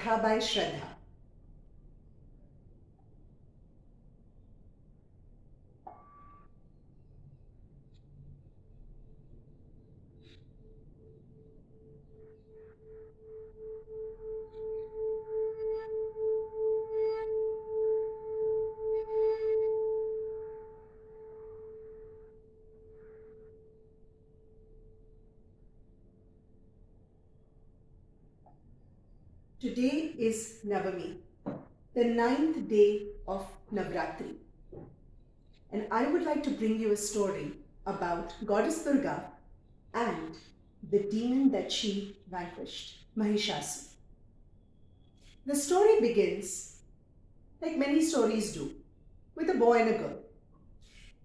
Katha by Shraddha. Today is Navami, the 9th day of Navratri. And I would like to bring you a story about Goddess Durga and the demon that she vanquished, Mahishasura. The story begins, like many stories do, with a boy and a girl.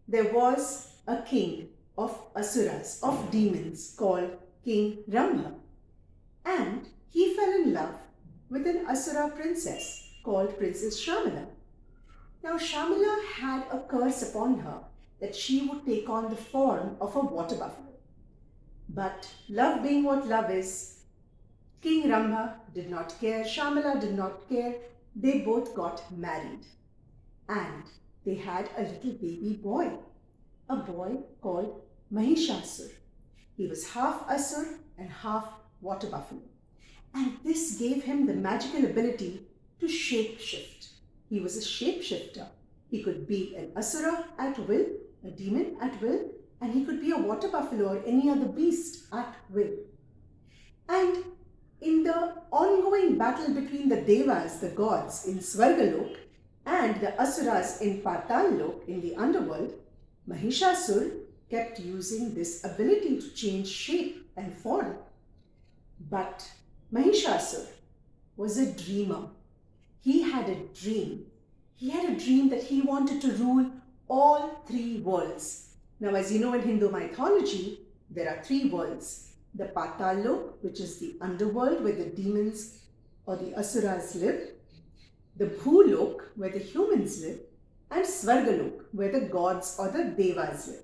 There was a king of asuras, of demons, called King Rambha, and he fell in love with an asura princess called Princess Shamala. Now Shamala had a curse upon her that she would take on the form of a water buffalo. But love being what love is, King Rambha did not care, Shamala did not care. They both got married and they had a little baby boy, a boy called Mahishasura. He was half asur and half water buffalo. And this gave him the magical ability to shape-shift. He was a shapeshifter. He could be an asura at will, a demon at will, and he could be a water buffalo or any other beast at will. And in the ongoing battle between the devas, the gods in Svargalok, and the asuras in Patallok, in the underworld, Mahishasura kept using this ability to change shape and form. But Mahishasura was a dreamer. He had a dream. He had a dream that he wanted to rule all three worlds. Now, as you know, in Hindu mythology, there are three worlds. The Patallok, which is the underworld where the demons or the asuras live. The Bhulok, where the humans live. And Svargalok, where the gods or the devas live.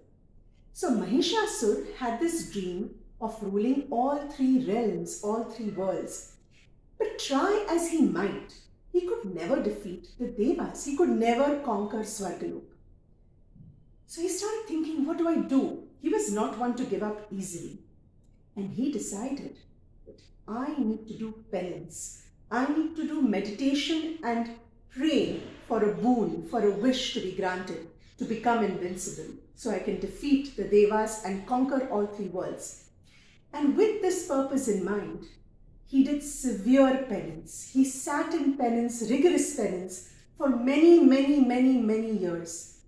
So Mahishasura had this dream of ruling all three realms, all three worlds. But try as he might, he could never defeat the devas. He could never conquer Svargalok. So he started thinking, what do I do? He was not one to give up easily. And he decided that I need to do penance. I need to do meditation and pray for a boon, for a wish to be granted, to become invincible, so I can defeat the devas and conquer all three worlds. And with this purpose in mind, he did severe penance. He sat in penance, rigorous penance, for many, many, many, many years.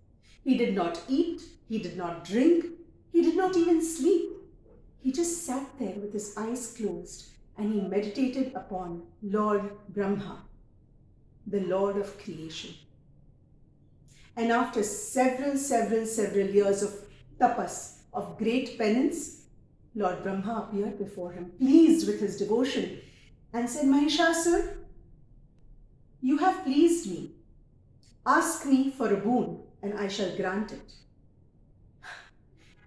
He did not eat, he did not drink, he did not even sleep. He just sat there with his eyes closed and he meditated upon Lord Brahma, the Lord of creation. And after several years of tapas, of great penance, Lord Brahma appeared before him, pleased with his devotion, and said, Mahishasura, you have pleased me. Ask me for a boon, and I shall grant it.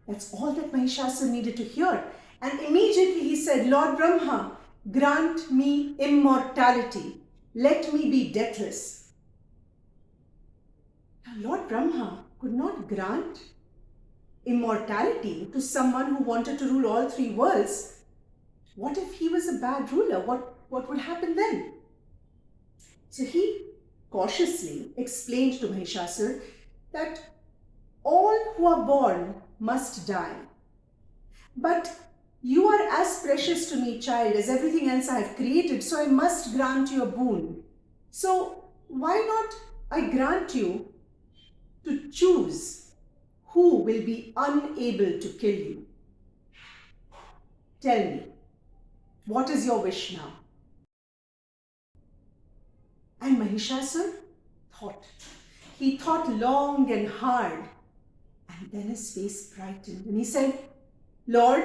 That's all that Mahishasura needed to hear. And immediately he said, Lord Brahma, grant me immortality. Let me be deathless. Now, Lord Brahma could not grant immortality to someone who wanted to rule all three worlds. What if he was a bad ruler? What would happen then? So he cautiously explained to Mahishasura that all who are born must die. But you are as precious to me, child, as everything else I have created, so I must grant you a boon. So why not I grant you to choose who will be unable to kill you? Tell me, what is your wish now? And Mahishasura thought. He thought long and hard, and then his face brightened and he said, Lord,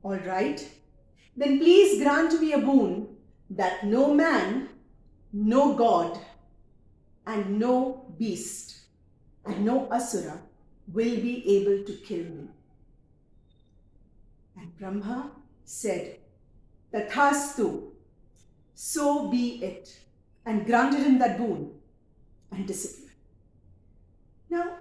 all right, then please grant me a boon that no man, no god, and no beast, and no asura will be able to kill me. And Brahma said, Tathastu. so be it, and granted him that boon and disappeared. Now,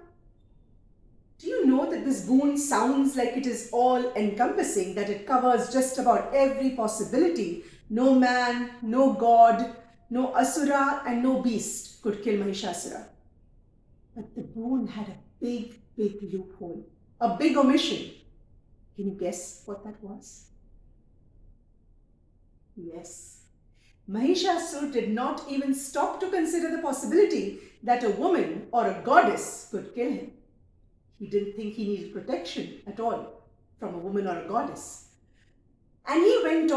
do you know that this boon sounds like it is all encompassing, that it covers just about every possibility? No man, no god, no asura, and no beast could kill Mahishasura. But the boon had a big, big loophole, a big omission. Can you guess what that was? Yes. Mahishasura did not even stop to consider the possibility that a woman or a goddess could kill him. He didn't think he needed protection at all from a woman or a goddess. And he went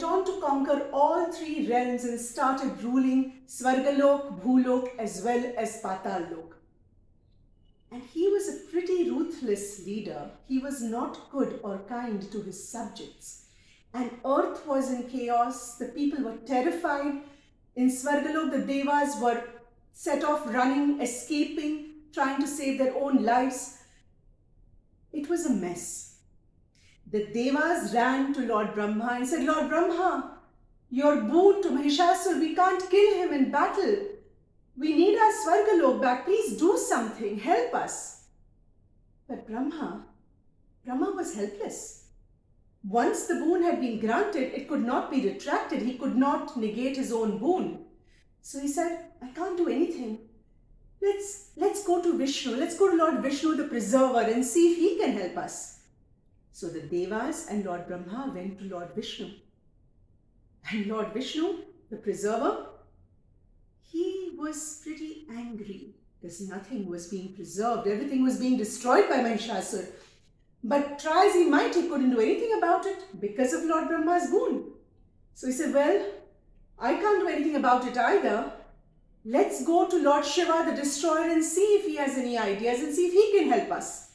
on to conquer all three realms and started ruling Svargalok, Bhulok as well as Patallok. And he was a pretty ruthless leader. He was not good or kind to his subjects. And earth was in chaos. The people were terrified. In Svargalok, the Devas were set off running, escaping, trying to save their own lives. It was a mess. The Devas ran to Lord Brahma and said, Lord Brahma, your boon to Mahishasura, we can't kill him in battle. We need our Svargalok back. Please do something. Help us. But Brahma was helpless. Once the boon had been granted, it could not be retracted. He could not negate his own boon. So he said, I can't do anything. Let's go to Vishnu. Let's go to Lord Vishnu, the preserver, and see if he can help us. So the Devas and Lord Brahma went to Lord Vishnu. And Lord Vishnu, the preserver, he was pretty angry because nothing was being preserved. Everything was being destroyed by Mahishasura. But try as he might, he couldn't do anything about it because of Lord Brahma's boon. So he said, well, I can't do anything about it either. Let's go to Lord Shiva, the destroyer, and see if he has any ideas and see if he can help us.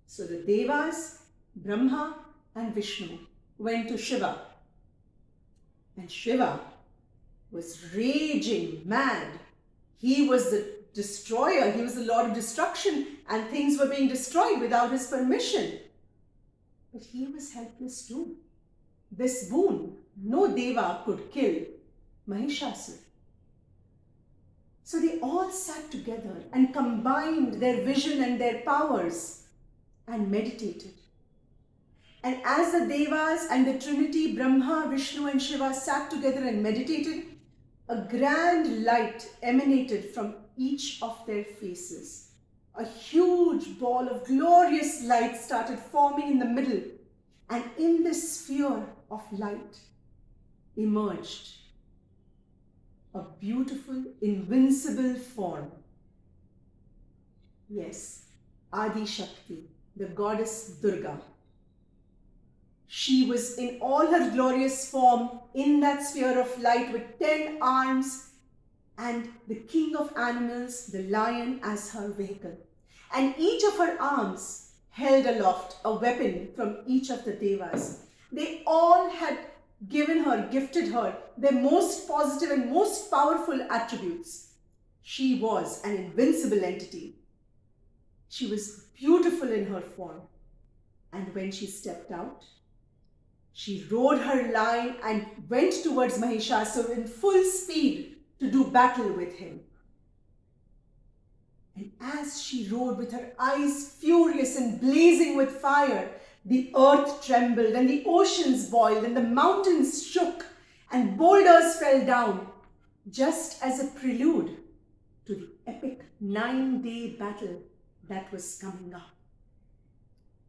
So the Devas, Brahma and Vishnu went to Shiva. And Shiva was raging mad. He was the destroyer. He was the Lord of destruction, and things were being destroyed without his permission. But he was helpless too. This boon, no Deva could kill Mahishasura. So they all sat together and combined their vision and their powers and meditated. And as the Devas and the Trinity, Brahma, Vishnu and Shiva sat together and meditated, a grand light emanated from each of their faces. A huge ball of glorious light started forming in the middle, and in this sphere of light emerged a beautiful, invincible form. Yes, Adi Shakti, the goddess Durga. She was in all her glorious form in that sphere of light with 10 arms and the king of animals, the lion, as her vehicle. And each of her arms held aloft a weapon from each of the Devas. They all had gifted her their most positive and most powerful attributes. She was an invincible entity. She was beautiful in her form. And when she stepped out, she rode her lion and went towards Mahishasura in full speed to do battle with him. And as she rode with her eyes furious and blazing with fire, the earth trembled and the oceans boiled and the mountains shook and boulders fell down, just as a prelude to the epic 9-day battle that was coming up.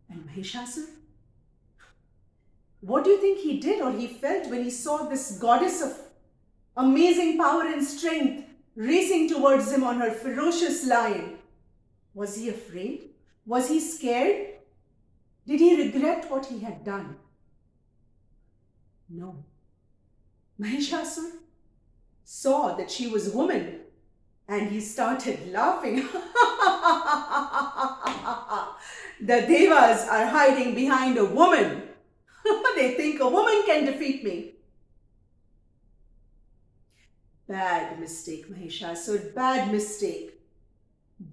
And Mahishasura, what do you think he did or he felt when he saw this goddess of amazing power and strength racing towards him on her ferocious lion? Was he afraid? Was he scared? Did he regret what he had done? No. Mahishasura saw that she was a woman and he started laughing. The Devas are hiding behind a woman. They think a woman can defeat me. Bad mistake, Mahishasura, bad mistake.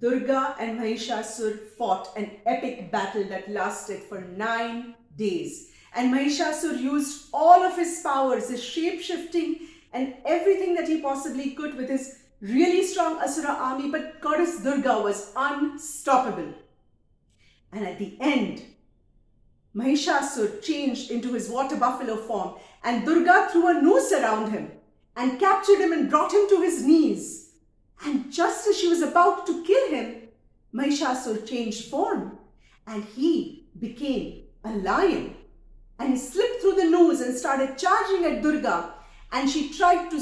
Durga and Mahishasura fought an epic battle that lasted for 9 days. And Mahishasura used all of his powers, his shape-shifting and everything that he possibly could with his really strong Asura army, but goddess Durga was unstoppable. And at the end, Mahishasura changed into his water buffalo form, and Durga threw a noose around him and captured him and brought him to his knees. And just as she was about to kill him, Mahishasura changed form and he became a lion. And he slipped through the noose and started charging at Durga, and she tried to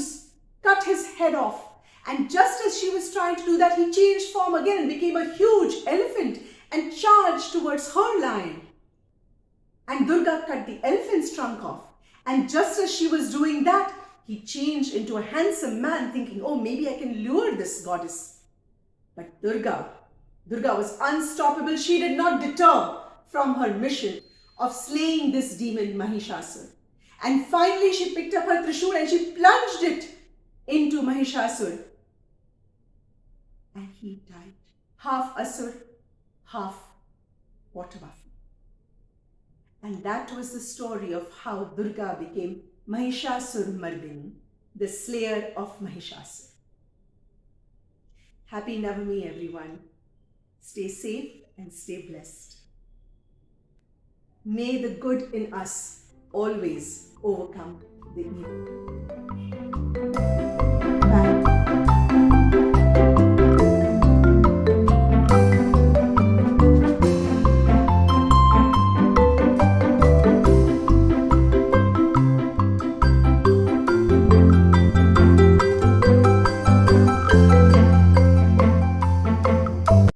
cut his head off. And just as she was trying to do that, he changed form again and became a huge elephant and charged towards her lion. And Durga cut the elephant's trunk off. And just as she was doing that, he changed into a handsome man, thinking, oh, maybe I can lure this goddess. But Durga was unstoppable. She did not deter from her mission of slaying this demon Mahishasura. And finally she picked up her Trishul and she plunged it into Mahishasura. And he died. Half Asur, half water buffalo. And that was the story of how Durga became Mahishasurmardini, the slayer of Mahishasura. Happy Navami, everyone. Stay safe and stay blessed. May the good in us always overcome the evil.